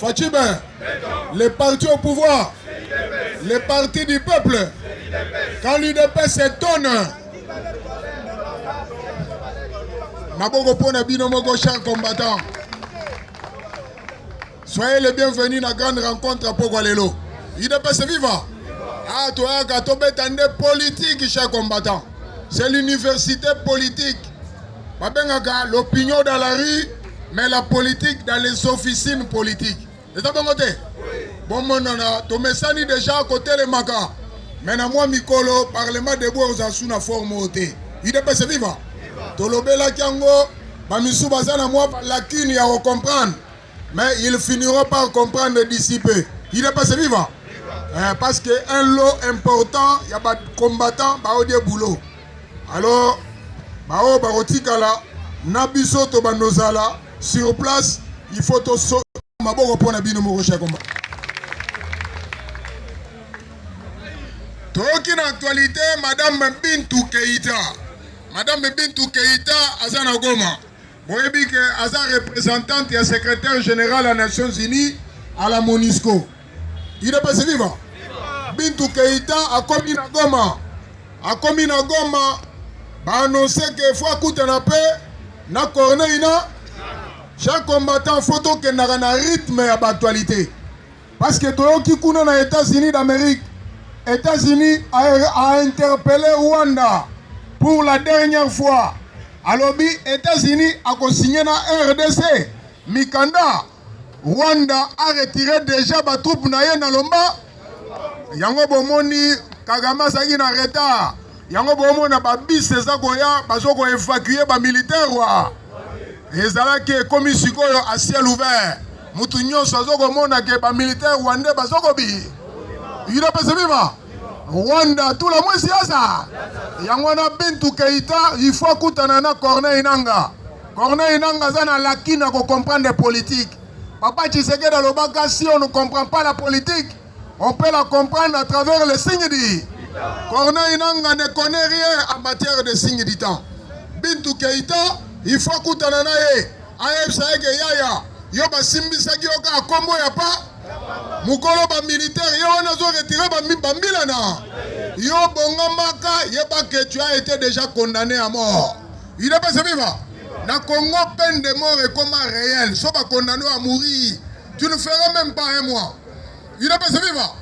Fatibin, les partis au pouvoir, les partis du peuple, quand l'UDP s'étonne, Maboko Pona Binomogo, chers combattants, soyez les bienvenus à la grande rencontre à Pogwalelo. UDP c'est vivant. Ah, toi, Gatobe, t'en es politique, chers combattants. C'est l'université politique. L'opinion dans la rue, mais la politique dans les officines politiques. C'est ça, bon côté? Bon, mon nana, tu me sani déjà à côté les magas. Maintenant, moi, Mikolo, Parlement de Bois, vous avez une forme ôtée. Il est pas vivant. Tolobe la Kiango, Mamisou Bazana, moi, la Kine, il y a à comprendre. Mais ils finiront par comprendre d'ici peu. Il est pas vivant. Parce qu'un lot important, il y a des combattants, il y a des boulot. Alors, Bao Barotikala, Nabiso Tobanozala, sur place, il faut tout sauter. Maboko pona bino morocha combat. Toki na actualité, Madame Bintou Keïta. Madame Bintou Keïta, Azana Goma. Boyebi que Aza représentante et secrétaire général des Nations Unies à la MONUSCO. Il est passé vivant. Bintou Keïta a commis na Goma. A commis na Goma. Ba annoncé que faut écouter na paix. Na Corneille. Chaque combattant photo que n'a un rythme à l'actualité. Parce que Toyoki Kuna dans les États-Unis d'Amérique, États-Unis a interpellé Rwanda pour la dernière fois. Alors, les États-Unis a signé dans RDC. Mikanda, Rwanda a retiré déjà les troupes dans Lomba. Yango Bomoni, Kagama Sagi na retard. Yango Bomoni na babis Sezakoya, Bazoko évacuer les militaires. Et ça que comme sikoyo à ciel ouvert, mutu nyonso azokomona ke ba militaire rwandais bazokobi. Il a pas vivant. Rwanda tout la mois siasa. Yango na Bintou Keïta, il faut kutana na Corneille Nangaa. Corneille Nangaa zana lakina ko comprendre la politique. Papa Tshisekedi alobaka si on ne comprend pas la politique, on peut la comprendre à travers les signes du. Corneille Nangaa ne connaît rien en matière de signes du temps. Bintou Keïta il faut que yaya yo basimbisaki yoka akombo ya pa mukolo ba militaire yo wana zo retirer ba milana yo bongamaka yeba que tu as été déjà condamné à mort. Il est pas vivant. Na Congo peine de mort est comme réel. So ba condamné à mourir. Tu ne feras même pas un mois. Il est pas vivant.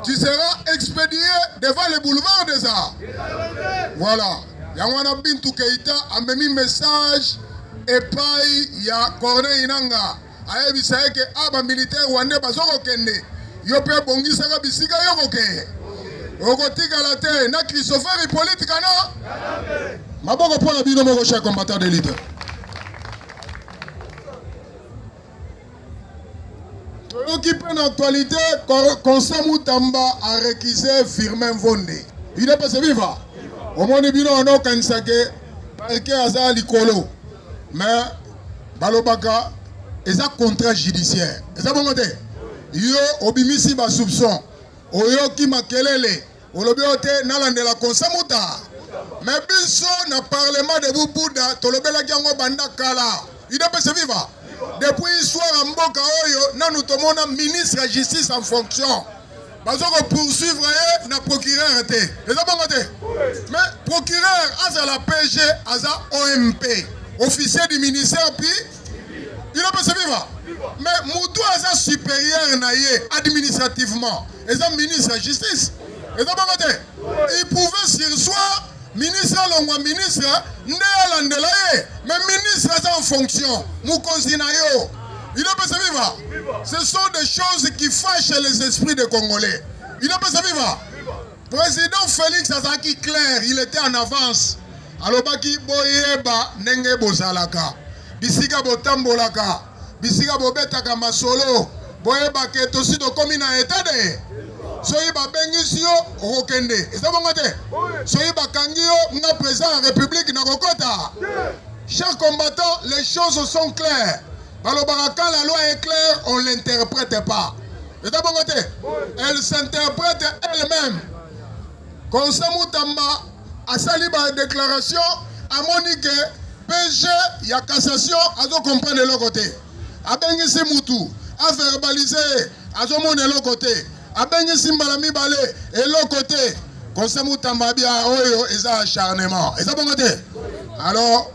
Tu seras expédié devant les boulevards des arts. Voilà. Yangwana Bintou Keïta a mis message et paille ya Corneille Nangaa. Ayebi saye ke aba militaire wande bazoko kende. Yo pe bongisa ka bisika yo koke. Okotika la terre na Christopher Hippolyte kana. Maboko pona bino moko chers combattants d'élite. Occupé en actualité, Conseil Moutamba a réquisé Firmin Vonde. Il est passé vivant. Au monde bino on a kansake parquet aza likolo mais balobaka eza contrat judiciaire eza bongote yo obimisi ba soupçon oyo ki makelele olobi ote nalandela konsamuta mais biso na parlement de Bubuda tolobela yango banda kala ide pese viva depuis histoire mboka oyo nanu tomona ministre de justice en fonction. Parce qu'on poursuivre na procureur était. Mais procureur à la PG à OMP, officier du ministère puis il a pas vivre. Mais Moutou a supérieur naïe administrativement. Et ça ministre de la justice. Et ça il pouvait sursoir ministre longwa ministre né mais ministre en fonction. Moukonsinayo. Il n'a pas vivre. Ce sont des choses qui fâchent les esprits des Congolais. Il n'a pas vivre. Président Félix Azaki clair, il était en avance. Alobaki boyeba nenge bozalaka. Bisika botambolaka. Bisika bobetaka masolo. Boyeba ke tosi do komi na état de. Soyeba bengisi yo okende. Eza bongo te. Soyeba kangi yo nga président de la République na kokota. Chers combattants, les choses sont claires. Quand la loi est claire, on ne l'interprète pas. Elle s'interprète elle-même. Comme ça, Moutamba a sali une déclaration, a monique PG, il y a cassation, à comprendre de l'autre côté. A Bengisi Moutou, a verbalisé à son monde et l'autre côté. A baigné Simbalami Balé et l'autre côté. Conseil Moutamba Bia Oyo et ça acharnement. Et ça bon côté. Alors,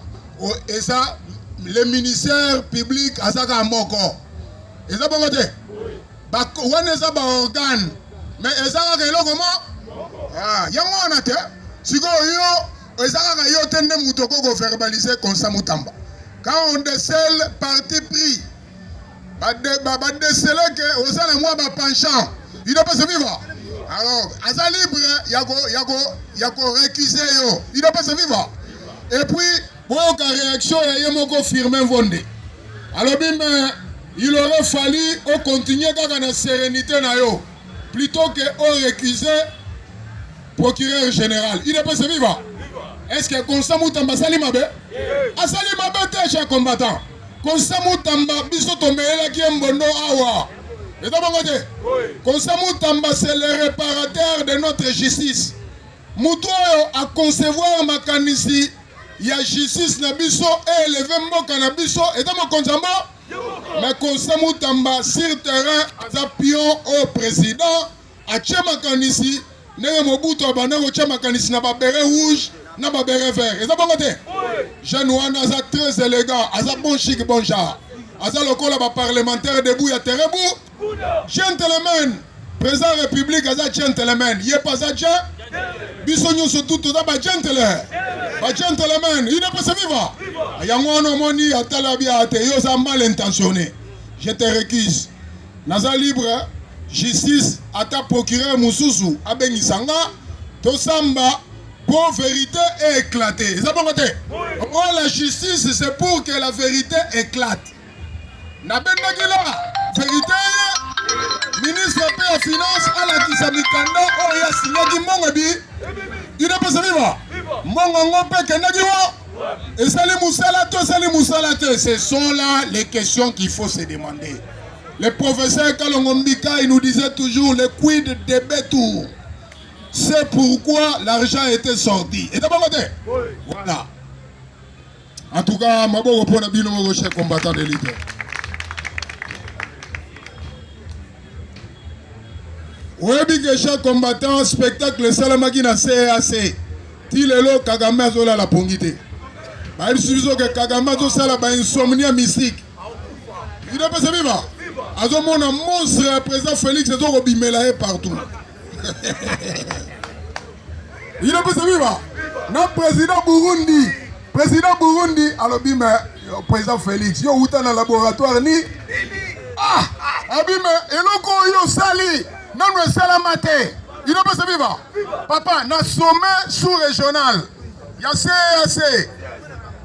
et ça, le ministère public a ça comme moko. Et ça bon côté. Où est ça ba organe? Mais et ça a quelque comment? Ah, y'a moi en atte. Si go yo, et ça a yo tende moutoko go verbaliser Conseil Moutamba. Quand on décèle parti pris. Bah déceler que au sein de moi penchant. Il ne peut se vivre. Alors, à sa libre, il y a qu'à récuser. Il ne peut se vivre. Et puis, pour la réaction, il y a confirmé Vondé. Alors, il aurait fallu continuer dans la sérénité, plutôt que récuser procureur général. Il ne peut se vivre. Est-ce que Conseil Moutamba Salimabe? A Salimabe, t'es cher combattant. Conseil Moutamba, biso tombela qui est mbondo awa. Et d'abord, Conseil Moutamba, c'est le réparateur de notre justice. Mouto a concevoir ma canisi, il y a justice na biso et élever mboka na biso. Et d'abord, mais Conseil Moutamba, sur terrain, a pion au président, a tchema canisi, n'est mobuto a banane au tchema canisi na ba béret rouge, na ba béret vert. Et d'abord, jeune Wana, a très élégant, a bon chic, bon genre. A le col parlementaire debout, il y a Terebou. Gentleman, président de la République, il y a gentleman. Il n'y a pas ça, Bissonio surtout, tout ça, gentleman. Gentleman, il ne peut se vivre. Il y a un homme qui a talabia, il a mal intentionné. Je te récuse. Naza libre, justice, à ta procureur Moussoussou, à Benisanga, Tosamba, pour vérité éclater. C'est bon côté. Oh, la justice, c'est pour que la vérité éclate. Nabendagila, vérité, ministre de la Finance, à la Kisamikanda, oh, il y a signé Mongabi, il ne peut se vivre. Mongangope, Kenagiwa, et Salim Moussalato, ce sont là les questions qu'il faut se demander. Le professeur Kalongombika, il nous disait toujours le quid de Bétour. C'est pourquoi l'argent était sorti. Et d'abord, voilà. En tout cas, je vais reprendre le chef combattant de l'idée. Oui, que chaque combattant, spectacle, Salamaki na CAC. Tilelo Kagame Azola la pongité. Il suffit que Kagame Azola ba insomnia mystique. Il ne peut se vivre. Azomon un monstre, président Félix Azo Bimelae partout. Il ne peut se vivre. Notre président Burundi, alors bime, président Félix, yo outa dans le laboratoire ni. Ah, abime, eloko yo sali. Non, le salamate, il ne peut se vivre. Papa, dans le sommet sous-régional, il y a CAC.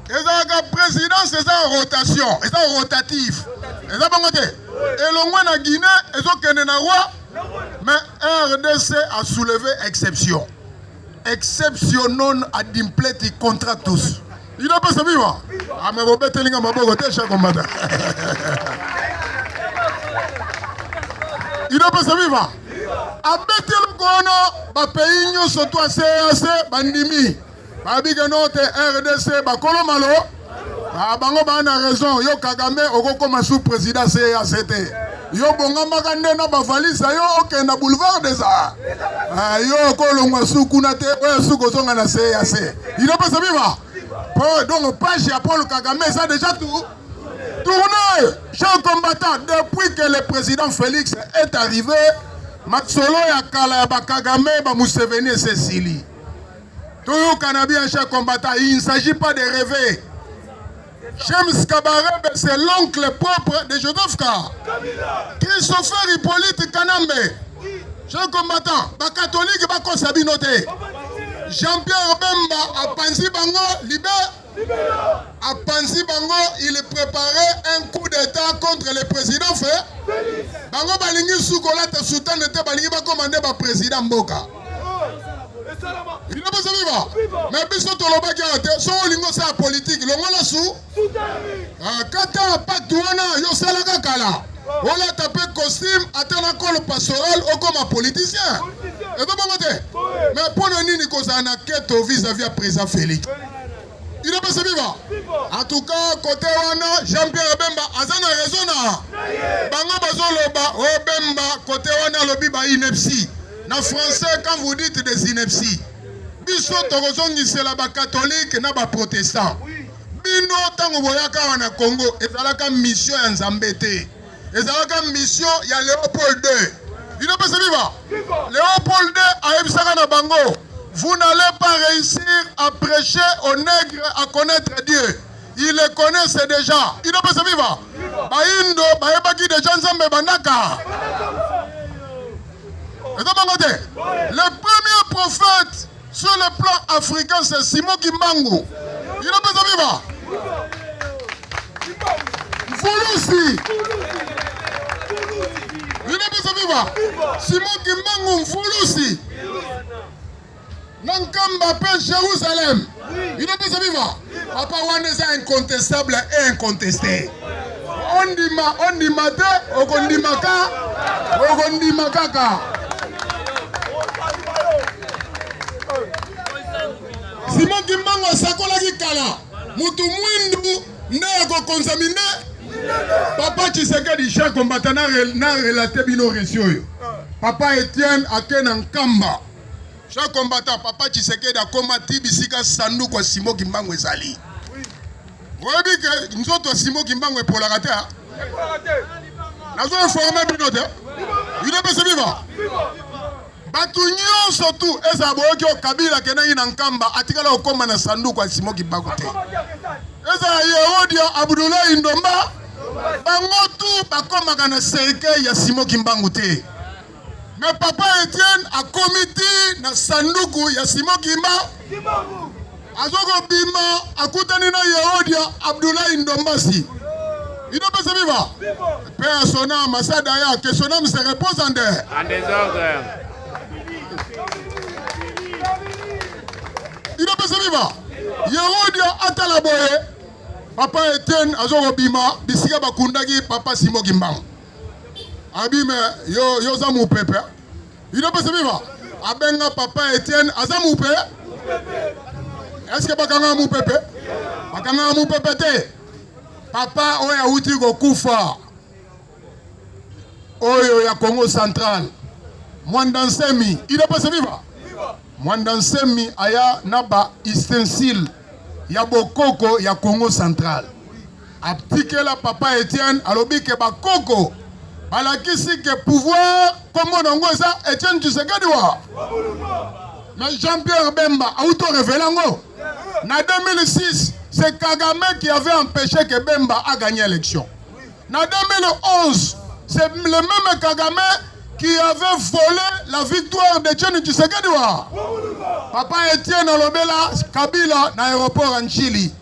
Et le président, c'est ça en rotation, c'est ça en rotatif. Et ça, bon côté. Et le moins en Guinée, et ça, mais RDC a soulevé exception. Exception non à dimpleti contre tous. Il ne peut se vivre. Ah, mais vous mettez l'ingénieur à côté, cher combattant. Il ne peut se vivre. Abeti le kono, pays nous surtout à CAC, bandimi. Babige note RDC, bakolo malo. Bango bana raison, yo Kagame, oko ma sous-président CACT. Yo bongamba kande na bavalise, yo ok na boulevard des Arts. Yo kolongwa sous kunate, sous kozonga na CAC. Il ne peut se vivre. Donc, page à Paul Kagame, ça déjà tout. Tournez, chers combattants, depuis que le président Félix est arrivé, Matsolo ya Kala ya Kagame, Mousseveni et Cécilie. Toujours Canabien, chers combattants, il ne s'agit pas de rêver. James Kabarebe, c'est l'oncle propre de Jodovka. Christopher Hippolyte Kanambe. Chers combattants, les catholiques ne sont pas notés. Jean-Pierre Bemba à Panzi Bango, libère. À Panzi Bango, il préparait un coup d'état contre le président fait. Bango Balingi Soukola te soutient n'était Balingi va commander le président Mboka. Il ne peut se vivre. Mais biso toloba qui a été, son lingo c'est la politique. Le monde là sous. Kata Patuana, yo salaka kala. On a tapé costume, attend encore le pastoral, ou comme un politicien. Et donc, mais pour nous, nous avons une quête vis-à-vis du président Félix. Il est passé vivant. En tout cas, côté Wana, Jean-Pierre Bemba, Azana raison. Banga Bazoloba, Bemba, côté Wana, Lobiba ineptie. En français, quand vous dites des inepties, Biso Torozongi, c'est la catholique, n'a pas protestant. Bino, Tango Boyaka, Wana Congo, et la mission en Zambété. Et la mission, il y a Léopold II. Il est passé vivant. Léopold II a Ebsagana Bango. Vous n'allez pas réussir à prêcher aux nègres à connaître Dieu. Ils le connaissent déjà. Il ne peut se vivre. Le premier prophète sur le plan africain, c'est Simon Kimbangu. Il ne peut se vivre. Mfulusi. Il ne peut se vivre. Simon Kimbangu Mfulusi. Nankamba Père Jérusalem. Il ne peut se vivre. Papa Wanesa incontestable et incontesté. On dit matin, on dit maka, on dit makaka. Simon Kimbangu Sakola Kala. Mutu Mwindu, ne contaminer. Papa Tshisekedi chef combattant na relaté bino resio. Papa Etienne Akenan Kamba. Chaque combattant, Papa Tshisekedi a combattu bisika sandu kwa Simon Kimbangu ezali. Vous voyez que nous autres Simon Kimbangu est pour la rater. Nous avons informé binote. Il est pas vivant. Batunyo surtout ezaboki o Kabila kenangi na Nkamba atikala okoma na sandu kwa Simon Kimbangu te. Eza Yehodia Abdoulaye Ndomba bango tu bakoma na cercueil ya Simon Kimbangu te. Mais Papa Etienne a comité na sanduku ya Simon Kimbangu. Azoko bima akutani na Yehodia Abdoulaye Ndombasi. Il ne peut se vivre. Père son âme, Massadaya, que son âme se repose en terre. En désordre. Il ne peut se vivre. Yehodia Atalaboye. Papa Etienne Azoko bima bisika bakundaki Papa Simon Kimbangu. Abime yo zamu pepe. Il ne peut se vivre. Abenga Papa Etienne azamu pepe. Est-ce que bakanga mu pepe? Bakanga mu pepe te. Papa oya uti go kufa. Oyo ya Congo central. Mwandansemi, il ne peut se vivre. Mwandansemi aya naba ustensile ya bokoko ya Congo central. Aptikela Papa Etienne alobi ke bakoko balakisi que pouvoir comme on ça Etienne Tshisekedi wa. Mais Jean-Pierre Bemba a auto-révélé en en 2006, c'est Kagame qui avait empêché que Bemba a gagné l'élection. En 2011, c'est le même Kagame qui avait volé la victoire d'Etienne Tshisekedi wa. Papa Etienne Alobela Kabila dans l'aéroport en Chili.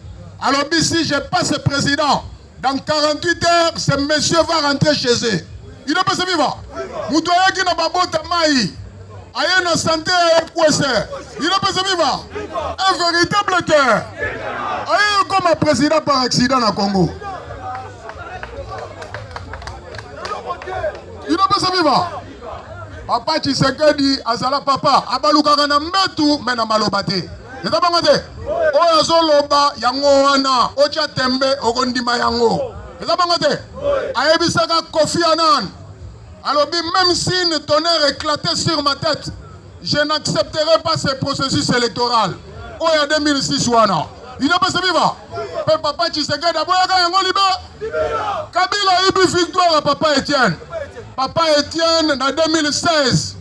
Alors si je passe président, dans 48 heures, ce monsieur va rentrer chez eux. Il ne peut se vivre. Moutoya qui n'a pas bota maï. Aïe na santé à Kwese. Il ne peut se vivre. Un véritable cœur. Aïe comme un président par accident au Congo. Il ne peut se vivre. Papa Tshisekedi azala papa. Abaluka na mbetu mena malobate. Neta bangote. Oya zoloba yango wana. Ocha tembe okondima yango. Neta bangote. Aebisaka Kofi Annan. Alors même si le tonnerre éclatait sur ma tête, je n'accepterai pas ce processus électoral. Oh, il y a 2006 wana. Il n'a pas se vivre. Papa Tshisekedi aboyaka yango libe. Kabila a eu victoire à Papa Etienne. Papa Etienne en 2016,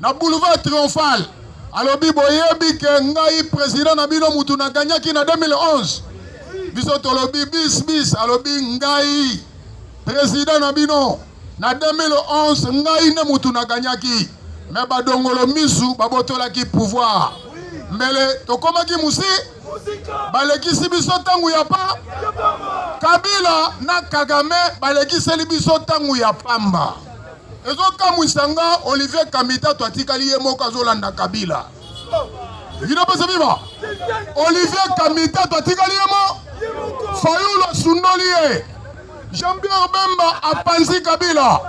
na boulevard triomphal. Alors boyebi ke ngai président na bino mutu na gagnaki en 2011. Biso tolobi bis alobi ngai président na bino. Na 2011 ngai ne mutu na ganyaki me badongolo misu babotolaki pouvoir mbele tokomaki musi balekisi biso tangu ya pa Kabila na Kagame balekiseli biso tangu ya pamba ezokamwisanga Olivier Kamita twatikali ye moko azolanda Kabila. Il ne peut se vivre. Olivier Kamita twatikali ye mo Fayulu Sundoli Jean-Pierre Bemba a Panzi Kabila.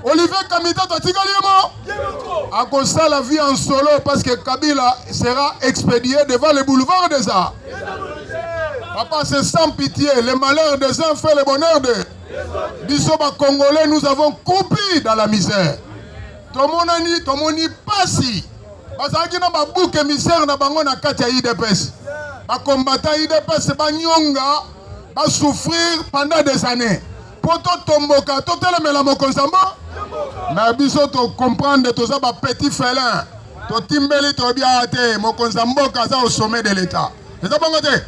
Olivier Kamita Tatikaliemo a constat la vie en solo parce que Kabila sera expédié devant le boulevard des Arts. Papa, c'est sans pitié. Le malheur des uns fait le bonheur des... Bisoba Congolais, nous avons coupé dans la misère. Tomoni pasi. Bazaki na babuke misère na bango na kati ya IDPS. Ba combattant IDPS ba nyonga ba souffrir pendant des années. Poto tomboka totelemela mokonzamba. Na biso to comprendre to za ba petit félin. To timbeli to bia te mokonzamboka za au sommet de l'état. C'est ça bangote.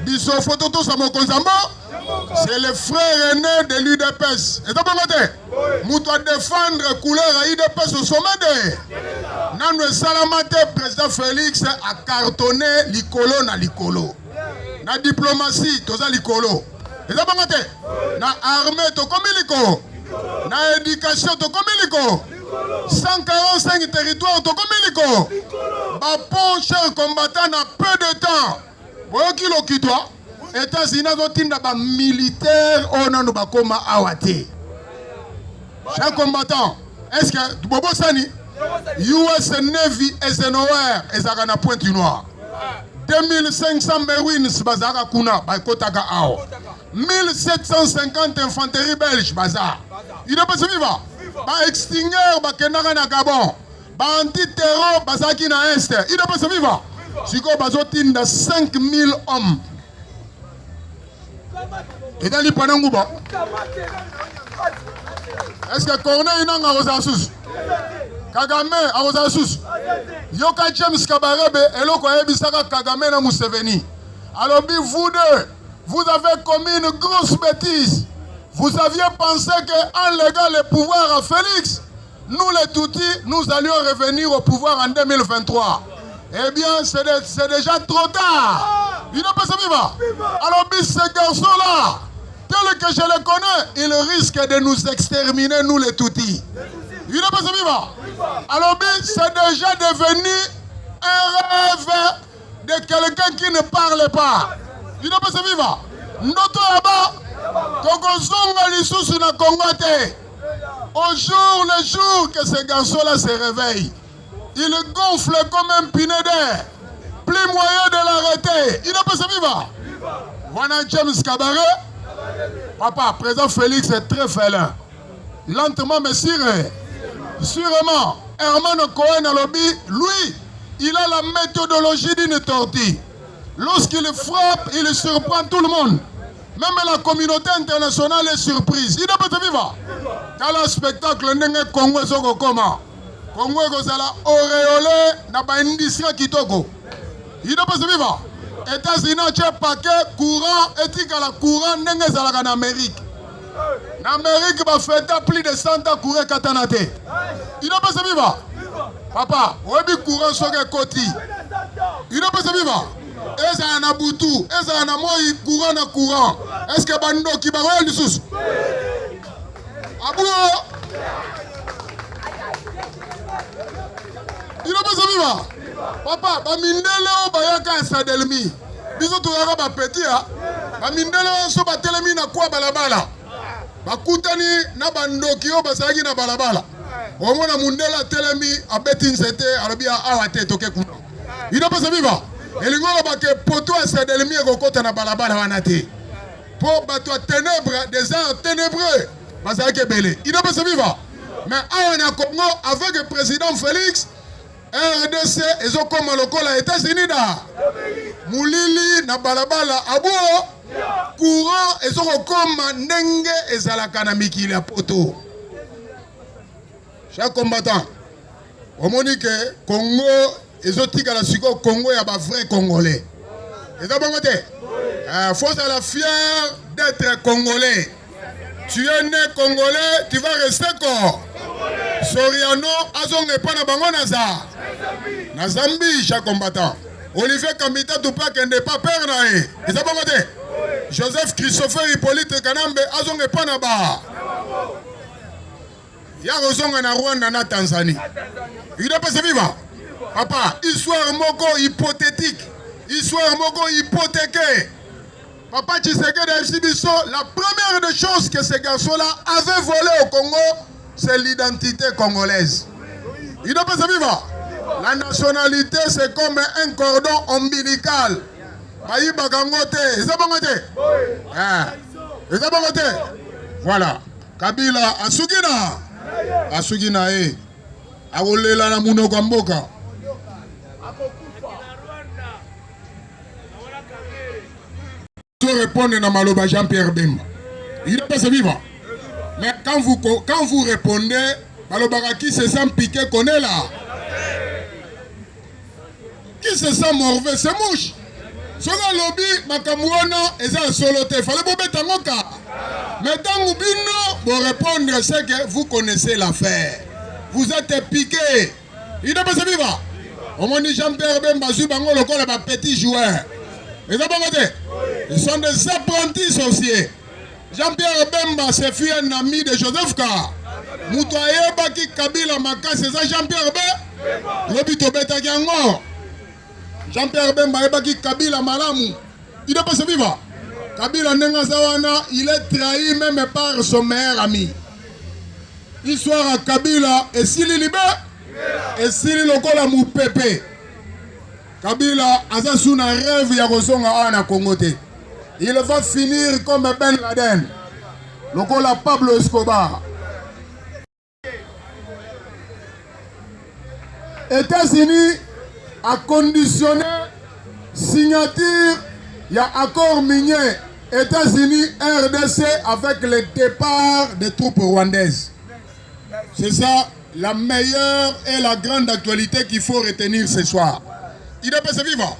Biso photo to sa mokonzamba. C'est le frère aîné de l'UDPS. Et donc, nous devons défendre la couleur à l'UDPS au sommet de... Nous salamate président Félix a cartonné l'icolo na l'icolo. Na diplomatie, tout ça l'icolo. Et donc, na armée, tout comme l'icolo. Na éducation, tout comme l'icolo. 145 territoires, tout comme l'icolo. Bapon, chers combattants, na peu de temps. Vous voyez qui l'ont quitté? États-Unis ont militaire au nom de Bakoma Awate. Chers combattants, est-ce que Bobo Sani, US Navy est nowhere et ça na pointe noire. 2500 Marines bazara kuna bakotaka ao. 1750 infanterie belge bazar. Il est pas vivant. Ba extincteur bakendaka na Gabon. Ba anti-terror bazaki na est. Il est pas vivant. Siko bazotinda 5000 hommes. Et dans les Panangouba, est-ce que Corneille n'a pas osé? Kagame a osé. Yoka James Kabarebe et l'autre Ebisaka Kagame na Museveni. Alors, vous deux, vous avez commis une grosse bêtise. Vous aviez pensé qu'en léguant le pouvoir à Félix, nous les Tutsis, nous allions revenir au pouvoir en 2023. Eh bien, c'est déjà trop tard. Il n'a pas se vivre. Alors, ce garçon-là, tel que je le connais, il risque de nous exterminer, nous les Tutsis. Il n'a pas se vivre. Alors, c'est déjà devenu un rêve de quelqu'un qui ne parle pas. Il n'a pas se vivre. Notre là-bas, Togozonga Lissous na Congote. Au jour le jour que ce garçon-là se réveille, il gonfle comme un pinet d'air. Plus moyen de l'arrêter. Il n'a pas se vivre. Voilà James Kabaré. Papa, président Félix est très félin. Lentement mais sûrement. Herman Cohen a lobby, lui, il a la méthodologie d'une tortue. Lorsqu'il frappe, il surprend tout le monde. Même la communauté internationale est surprise. Il n'a pas se vivre. Quand le spectacle n'est pas Congo Soko comment? Congo Gozala auréolé n'a pas une industrie kitoko. Il n'a pas se vivre. États-Unis ont paquet courant, éthique à la courant, n'est pas en Amérique. En Amérique, il va faire plus de 100 ans courir katanate. Il n'a pas se vivre. Papa, où est courant sur le côté? Il n'a pas se vivre. Est-ce qu'il y a un boutou? Est-ce qu'il y a un courant na courant? Est-ce que Bando qui va voir le sous? Abou? Il n'a pas se vivre. Papa, Bamindele ou Bayaka Sadelmi. Bisous tout le monde petit. Bamindele ou so Batelemi na quoi balabala. Bakutani na Bandoki ou Basagi na balabala. Au moins na Mundela Telemi a Betin Sete Arabia Awate Toke Kuna. Il n'a pas se vivre. Et le gars que poto à Sadelmi et Kokota na balabala wanate. Pour bateau ténèbres, des arts ténébreux. Basagi Belé. Il n'a pas se vivre. Mais à Congo avec le président Félix. RDC ezo koma lokola États-Unis da mulili na balabala abo courant ezo koma ndenge ezalaka na mikili ya poto. Chers combattants, omoni ke Congo ezo tika la siko Congo ya ba vrai congolais. Eza bongo te. Faut être fier d'être congolais. Tu es né congolais, tu vas rester corps. Soriano azonge pas na bango naza. Na Zambie, chers combattants. Olivier Kamita Tupac n'est pas père nae. Et ça bongo te. Joseph Christopher Hippolyte Kanambe azonge pas na ba. Ya rozonga na Rwanda na Tanzanie. Il n'est pas se vivre. Papa, histoire moko hypothétique. Histoire moko hypothéquée. Papa Tshisekedi Echibiso, la première des choses que ce garçon-là avait volé au Congo, c'est l'identité congolaise. Il ne peut pas se vivre. La nationalité, c'est comme un cordon ombilical. Bayi bagangote. Eza bangote. Eza bangote. Voilà. Kabila asugina. Asugina awolela na munoko mboka. Je réponds à Maloba Jean-Pierre Bemba. Il n'est pas vivant. Mais quand vous répondez, Maloba qui se sent piqué connaît là. Qui se sent morvé, c'est mouche. Ce que lobby, Makamouana, et ça soloté. Il fallait que vous mais dans Moubino, vous répondre, c'est que vous connaissez l'affaire. Vous êtes piqué. Il n'est pas vivant. Au moins, Jean-Pierre Bemba, Zubango, le corps, les petits joueurs. Ils sont des apprentis sorciers. Jean-Pierre Bemba, c'est fui un ami de Joseph K. Moutouaye Baki Kabila Maka, c'est ça Jean-Pierre Bemba. Lobito Beta Gango. Jean-Pierre Bemba Baki Kabila Malamu. Il n'est pas vivant. Kabila Nengazawana, il est trahi même par son meilleur ami. Histoire à Kabila, et s'il est libre, et s'il est lokola Moupepe. Kabila, Azasuna rêve Yarosonga Ana Kongote. Il va finir comme Ben Laden. Lokola Pablo Escobar. États-Unis a conditionné signature, il y a accord minier États-Unis RDC avec le départ des troupes rwandaises. C'est ça la meilleure et la grande actualité qu'il faut retenir ce soir. Il est pas vivant.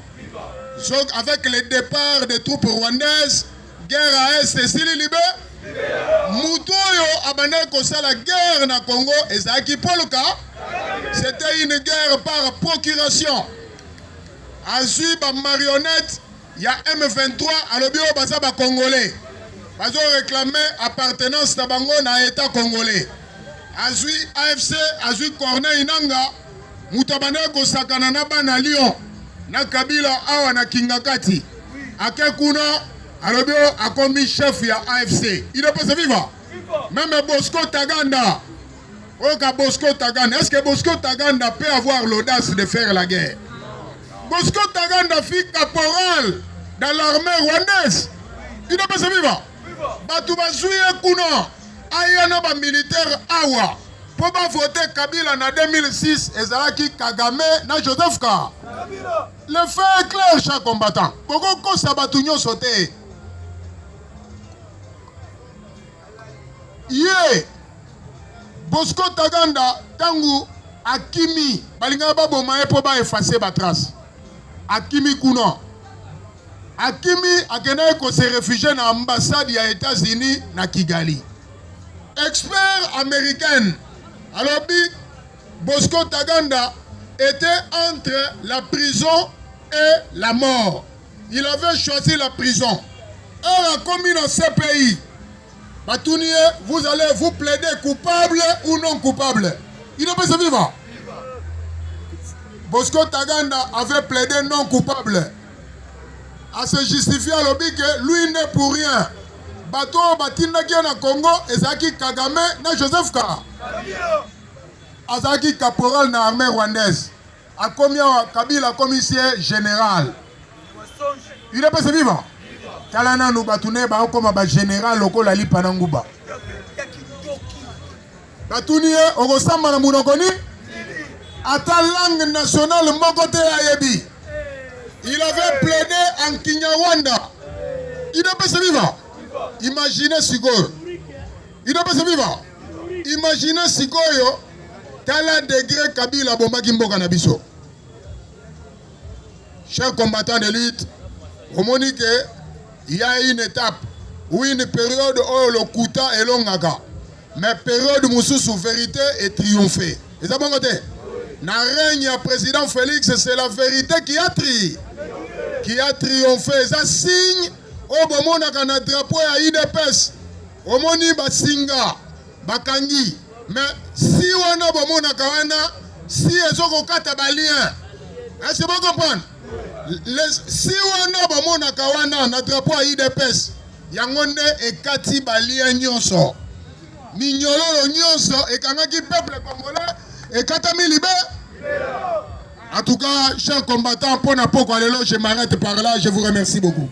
Avec le départ des troupes rwandaises, guerre à Est et Sili Libé, Moutoyo abandonné la guerre na Congo et ça qui pour le cas, c'était une guerre par procuration. Azui ba marionnette, il y a M23 à l'obio basa ba congolais. Ils ont réclamé appartenance à Bango na État congolais. Azui AFC, Azui Corneille Inanga, Moutabane Kosakana na bana Lyon, na Kabila awa na Kingakati. Ake kuno, alobio a commis chef ya AFC. Il est pas vivant. Même Bosco Taganda. Oka Bosco Taganda. Est-ce que Bosco Taganda peut avoir l'audace de faire la guerre? Bosco Taganda fit caporal dans l'armée rwandaise. Il n'est pas vivant. Batouba Zouye Kuno. Ayana ba militaire awa. Pour pas voter Kabila en 2006, Ezalaki Kagame na Joseph K. Le fait est clair, chers combattants. Pourquoi Sabatunyo sauté? Yé, Bosco Taganda, Tangu, Akimi, Balinga Babo Mae pour pas effacer ma trace. Akimi Kuno. Akimi a ko se réfugié dans l'ambassade des États-Unis na Kigali. Expert américain. Alors, Bosco Taganda était entre la prison et la mort. Il avait choisi la prison. Elle a commis dans ce pays. Batounier, vous allez vous plaider coupable ou non coupable. Il n'est pas vivant. Bosco Taganda avait plaidé non coupable. À se justifier à l'objet que lui n'est pour rien. Bato Batinda qui est na Congo, Ezaki Kagame, na Joseph K. Azaki caporal na armée rwandaise. A combien Kabila commissaire général. Il est pas vivant. Kalana nous batune ba comme ba général loko la lipa na nguba. Batuni okosamba na munokoni. Ata langue nationale mokote ayebi. Il avait plaidé en Kinyarwanda. Il est pas vivant. Imaginez Sigoyo. Il n'est pas vivant. Imaginez Sigoyo. Tala degré Kabila Bombaki Mboka Nabiso. Chers combattants de lutte, au Monique, il y a une étape ou une période où le Kouta est longaga. Mais période où sous vérité est triomphée. Et ça bon côté. Na règne président Félix, c'est la vérité qui a triomphé. Ça signe au moment où on a drapeau à IDPS. Au moment où Basinga, Bakangi. Mais si on a bon na kawana, si ils ont kata balien, est-ce que vous comprenez? Si on a bon na kawana, na drapeau à IDPS, yangonde et kati balien nyonso, mignolo nyonso et kanaki peuple congolais et katami libé. En tout cas, chers combattants, pour n'importe quoi, je m'arrête par là. Je vous remercie beaucoup.